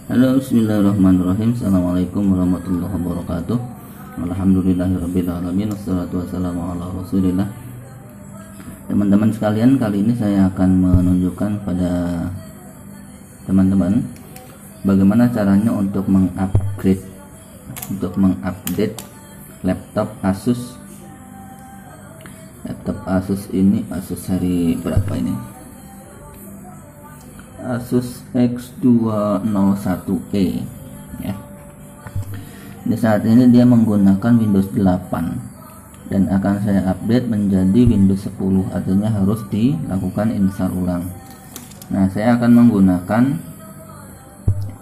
Halo, bismillahirrahmanirrahim. Assalamualaikum warahmatullahi wabarakatuh. Alhamdulillahirrabbilalamin. Wassalatu wassalamu ala rasulillah. Teman-teman sekalian, kali ini saya akan menunjukkan pada teman-teman bagaimana caranya untuk mengupgrade, mengupdate laptop Asus. Laptop Asus ini Asus seri berapa ini? Asus X201E ya. Di saat ini dia menggunakan Windows 8 dan akan saya update menjadi Windows 10, artinya harus dilakukan install ulang. Nah, saya akan menggunakan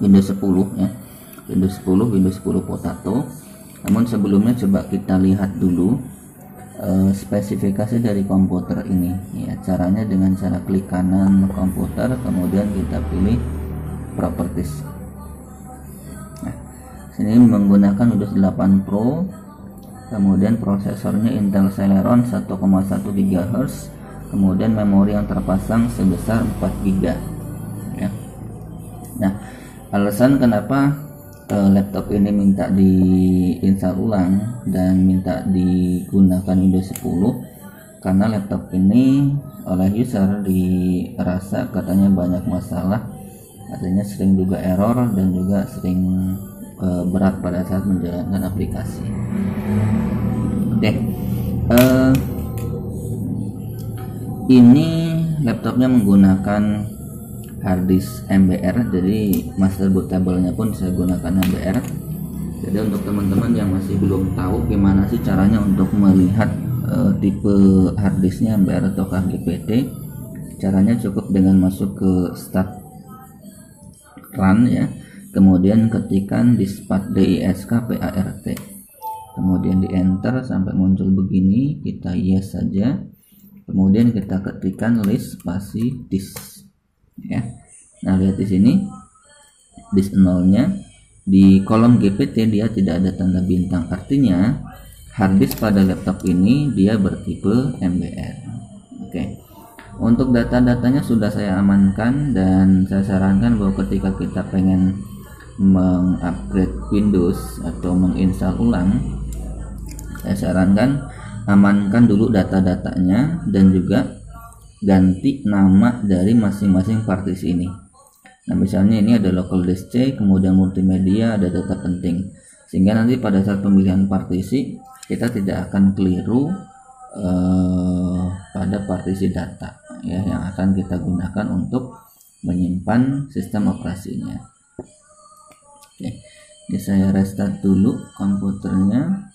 Windows 10 ya. Windows 10 Potato. Namun sebelumnya coba kita lihat dulu spesifikasi dari komputer ini ya. Caranya dengan cara klik kanan komputer, kemudian kita pilih properties. Nah, sini menggunakan Windows 8 Pro, kemudian prosesornya Intel Celeron 1,1 GHz, kemudian memori yang terpasang sebesar 4 GB ya. Nah, alasan kenapa laptop ini minta diinstal ulang dan minta digunakan Windows 10 karena laptop ini oleh user dirasa katanya banyak masalah, artinya sering juga error dan juga sering berat pada saat menjalankan aplikasi. Oke, ini laptopnya menggunakan harddisk MBR, jadi master bootable-nya pun saya gunakan MBR. Jadi untuk teman-teman yang masih belum tahu gimana sih caranya untuk melihat tipe harddisknya MBR atau GPT, caranya cukup dengan masuk ke start run ya, kemudian ketikkan diskpart, kemudian di enter sampai muncul begini, kita yes saja, kemudian kita ketikkan list spasi disk ya. Nah, lihat di sini disk 0-nya di kolom GPT dia tidak ada tanda bintang, artinya harddisk pada laptop ini dia bertipe MBR. Oke. Untuk data-datanya sudah saya amankan dan saya sarankan bahwa ketika kita pengen mengupgrade Windows atau menginstal ulang, saya sarankan amankan dulu data-datanya dan juga ganti nama dari masing-masing partisi ini. Nah, misalnya ini ada local disk C, kemudian multimedia, ada data penting, sehingga nanti pada saat pemilihan partisi kita tidak akan keliru pada partisi data ya, yang akan kita gunakan untuk menyimpan sistem operasinya. Oke, ini saya restart dulu komputernya.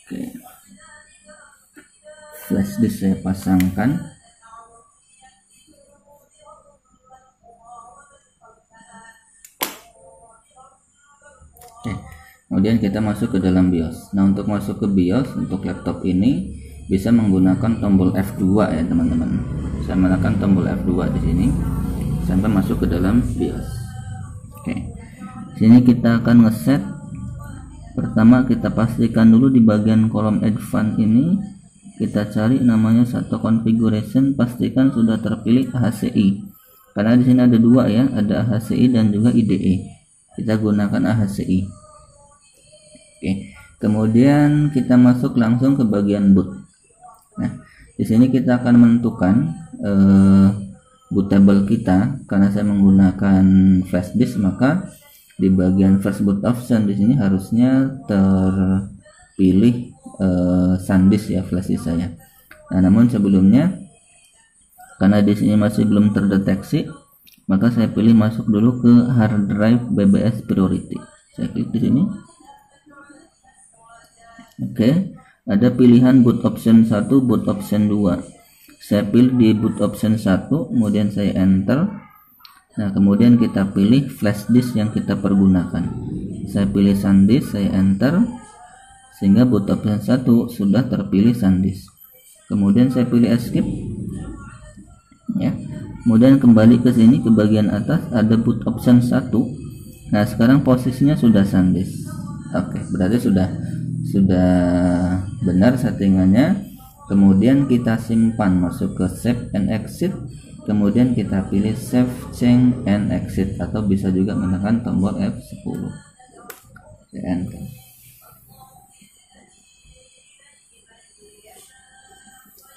Oke, flash disk saya pasangkan. Oke, kemudian kita masuk ke dalam BIOS. Nah, untuk masuk ke BIOS untuk laptop ini bisa menggunakan tombol F2 ya teman-teman. Saya menekan tombol F2 di sini sampai masuk ke dalam BIOS. Oke, sini kita akan ngeset. Pertama kita pastikan dulu di bagian kolom advance ini kita cari namanya satu configuration, pastikan sudah terpilih AHCI karena di sini ada dua ya, ada AHCI dan juga IDE. Kita gunakan AHCI. Oke, kemudian kita masuk langsung ke bagian boot. Nah, di sini kita akan menentukan bootable kita. Karena saya menggunakan flash disk, maka di bagian first boot option di sini harusnya terpilih SanDisk ya, flash disk saya. Nah, namun sebelumnya karena di sini masih belum terdeteksi, maka saya pilih masuk dulu ke hard drive BBS priority. Saya klik di sini. Oke, ada pilihan boot option 1, boot option 2. Saya pilih di boot option 1, kemudian saya enter. Nah, kemudian kita pilih flash disk yang kita pergunakan. Saya pilih SanDisk, saya enter, sehingga boot option 1 sudah terpilih SanDisk. Kemudian saya pilih escape ya. Kemudian kembali ke sini ke bagian atas ada boot option 1. Nah, sekarang posisinya sudah SanDisk. Oke, berarti sudah benar settingannya. kemudian kita simpan masuk ke save and exit, kemudian kita pilih save change and exit, atau bisa juga menekan tombol F10. Saya enter.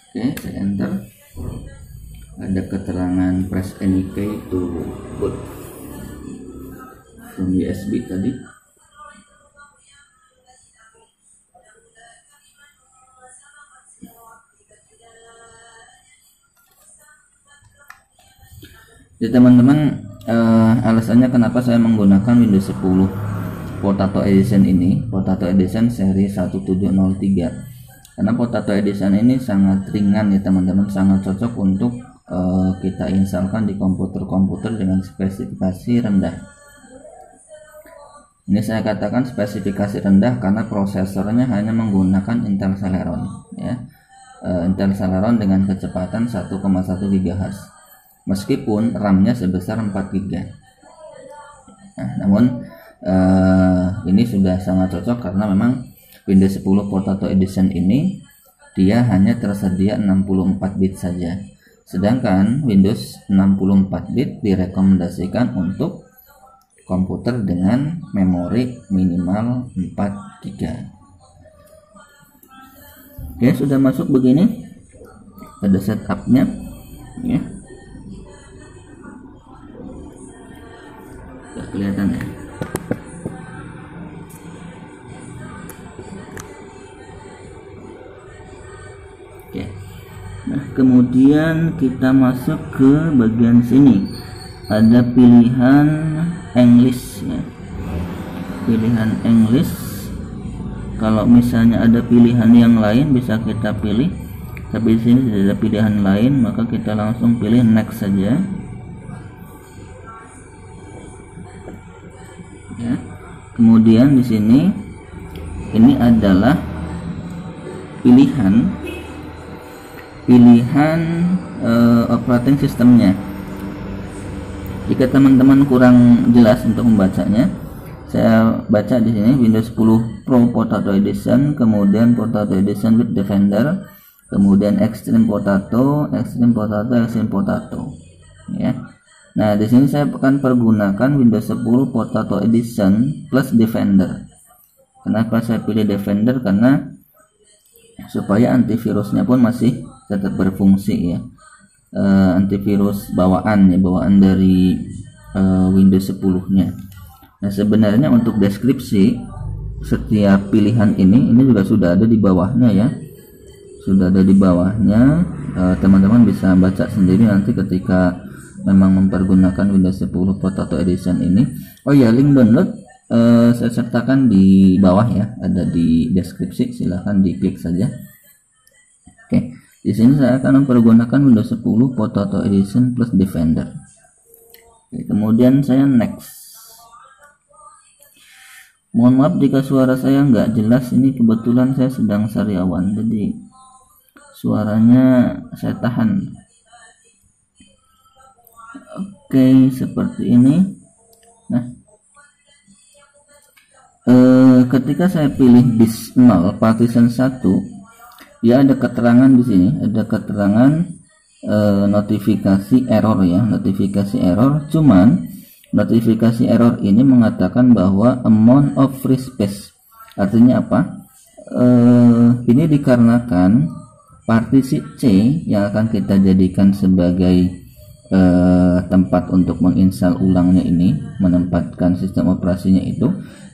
Oke, saya enter. Ada keterangan press any key to boot from USB tadi. Jadi teman-teman, alasannya kenapa saya menggunakan Windows 10 Potato Edition ini, Potato Edition seri 1703, karena Potato Edition ini sangat ringan ya teman-teman, sangat cocok untuk kita instalkan di komputer-komputer dengan spesifikasi rendah. Ini saya katakan spesifikasi rendah karena prosesornya hanya menggunakan Intel Celeron ya, Intel Celeron dengan kecepatan 1,1 GHz. Meskipun RAM-nya sebesar 4 GB. Nah, namun ini sudah sangat cocok karena memang Windows 10 Potato Edition ini dia hanya tersedia 64 bit saja. Sedangkan Windows 64 bit direkomendasikan untuk komputer dengan memori minimal 4 GB. Oke, sudah masuk begini. Ada setupnya ya. Kelihatan ya. Oke. Nah, kemudian kita masuk ke bagian sini. Ada pilihan English ya. Pilihan English. Kalau misalnya ada pilihan yang lain bisa kita pilih. Tapi di sini tidak ada pilihan lain, maka kita langsung pilih next saja. Ya. Kemudian di sini ini adalah pilihan operating sistemnya. Jika teman-teman kurang jelas untuk membacanya, saya baca di sini Windows 10 Pro Potato Edition, kemudian Potato Edition with Defender, kemudian Extreme Potato, Extreme Potato, Extreme Potato. Ya. Nah, di sini saya akan pergunakan Windows 10 Potato Edition plus Defender. Kenapa saya pilih Defender? Karena supaya antivirusnya pun masih tetap berfungsi ya. Antivirus bawaan ya, bawaan dari Windows 10-nya. Nah, sebenarnya untuk deskripsi setiap pilihan ini juga sudah ada di bawahnya ya. Sudah ada di bawahnya. Teman-teman bisa baca sendiri nanti ketika memang mempergunakan Windows 10 Potato Edition ini. Oh ya, link download saya sertakan di bawah ya, ada di deskripsi, silahkan diklik saja. Oke, di sini saya akan mempergunakan Windows 10 Potato Edition plus Defender. Oke, kemudian saya next. Mohon maaf jika suara saya nggak jelas, ini kebetulan saya sedang sariawan, jadi suaranya saya tahan. Oke, seperti ini. Nah, ketika saya pilih disk 0 partition 1, ya ada keterangan di sini, ada keterangan notifikasi error ya, notifikasi error. Cuman notifikasi error ini mengatakan bahwa amount of free space. Artinya apa? Ini dikarenakan partisi C yang akan kita jadikan sebagai tempat untuk menginstal ulangnya ini, menempatkan sistem operasinya itu,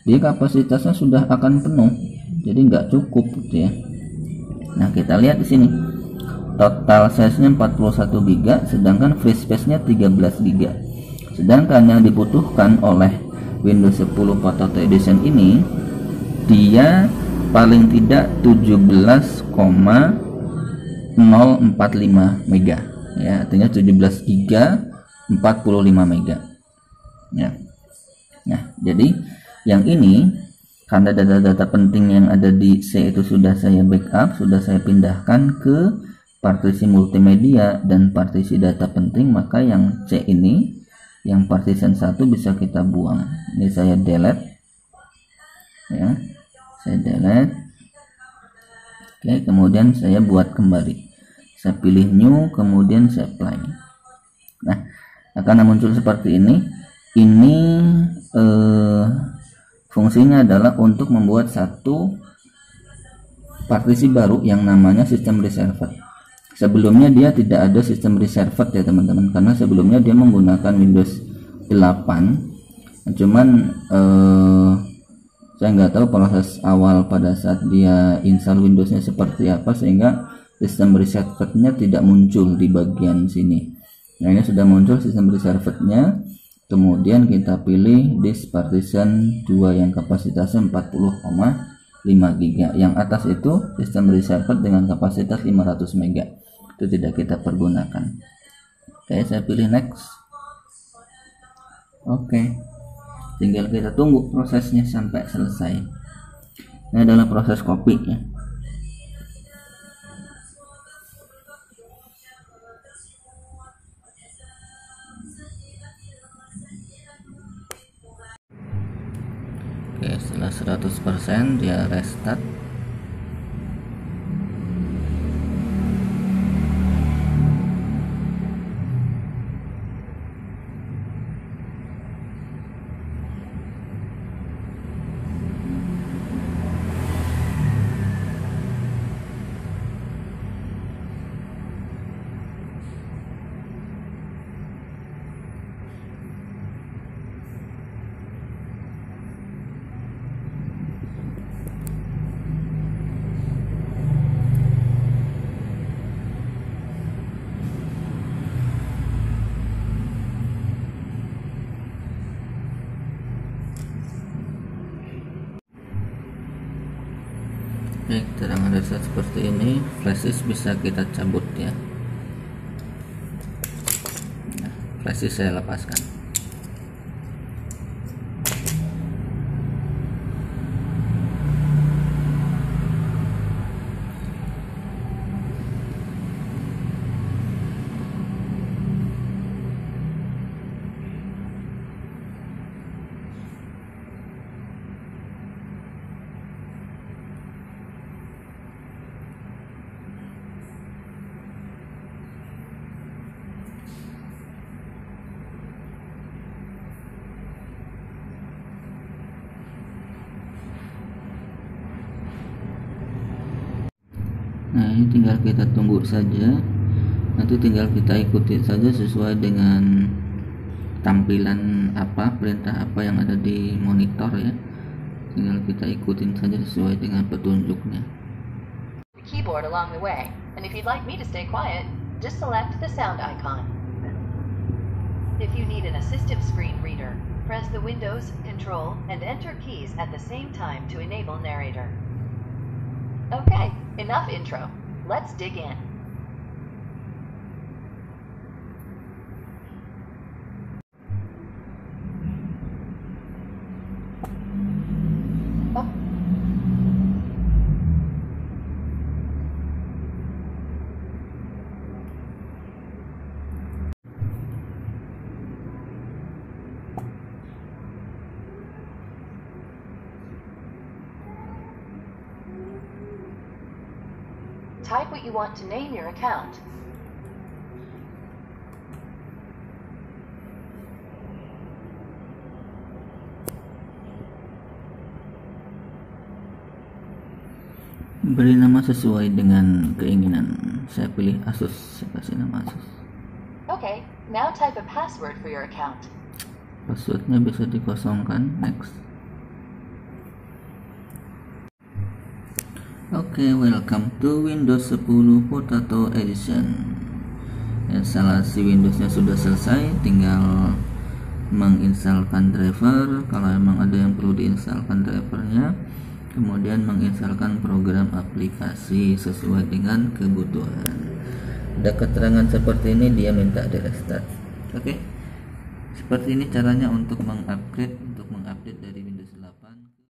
dia kapasitasnya sudah akan penuh, jadi nggak cukup gitu ya. Nah, kita lihat di sini total size-nya 41 GB, sedangkan free space-nya 13 GB. Sedangkan yang dibutuhkan oleh Windows 10 Potato Edition ini, dia paling tidak 17,045 MB ya, artinya 17 GB 45 MB ya. Nah, jadi yang ini karena data-data penting yang ada di C itu sudah saya backup, sudah saya pindahkan ke partisi multimedia dan partisi data penting, maka yang C ini, yang partition 1 bisa kita buang. Ini saya delete ya, saya delete. Oke, kemudian saya buat kembali, saya pilih new, kemudian saya apply. Nah, akan muncul seperti ini. Ini fungsinya adalah untuk membuat satu partisi baru yang namanya sistem reserved. Sebelumnya dia tidak ada sistem reserved ya teman-teman, karena sebelumnya dia menggunakan Windows 8. Cuman saya nggak tahu proses awal pada saat dia install Windowsnya seperti apa, sehingga sistem reservednya tidak muncul di bagian sini. Nah, ini sudah muncul sistem reservednya. Kemudian kita pilih disk partition 2 yang kapasitasnya 40,5 GB. Yang atas itu sistem reserved dengan kapasitas 500 MB. Itu tidak kita pergunakan. Oke, saya pilih next. Oke, tinggal kita tunggu prosesnya sampai selesai. Ini adalah proses copy ya. Oke, setelah 100% dia restart. Oke, keterangan reset seperti ini. Flash disk bisa kita cabut ya. Nah, flash disk saya lepaskan. Nah, ini tinggal kita tunggu saja. Nanti tinggal kita ikuti saja sesuai dengan tampilan apa, perintah apa yang ada di monitor ya. Tinggal kita ikutin saja sesuai dengan petunjuknya. Keyboard along the way, and if you'd like me to stay quiet, just select the sound icon. If you need an assistive screen reader, press the Windows, Control, and Enter keys at the same time to enable narrator. Okay, enough intro. Let's dig in. Oh. Type what you want to name your account. Beri nama sesuai dengan keinginan. Saya pilih Asus, saya kasih nama Asus. Okay, now type a password for your account. Passwordnya bisa dikosongkan. Next. Oke, welcome to Windows 10 Potato Edition. Instalasi Windowsnya sudah selesai, tinggal menginstalkan driver kalau memang ada yang perlu diinstalkan drivernya, kemudian menginstalkan program aplikasi sesuai dengan kebutuhan. Ada keterangan seperti ini, dia minta di restart. Oke, seperti ini caranya untuk mengupgrade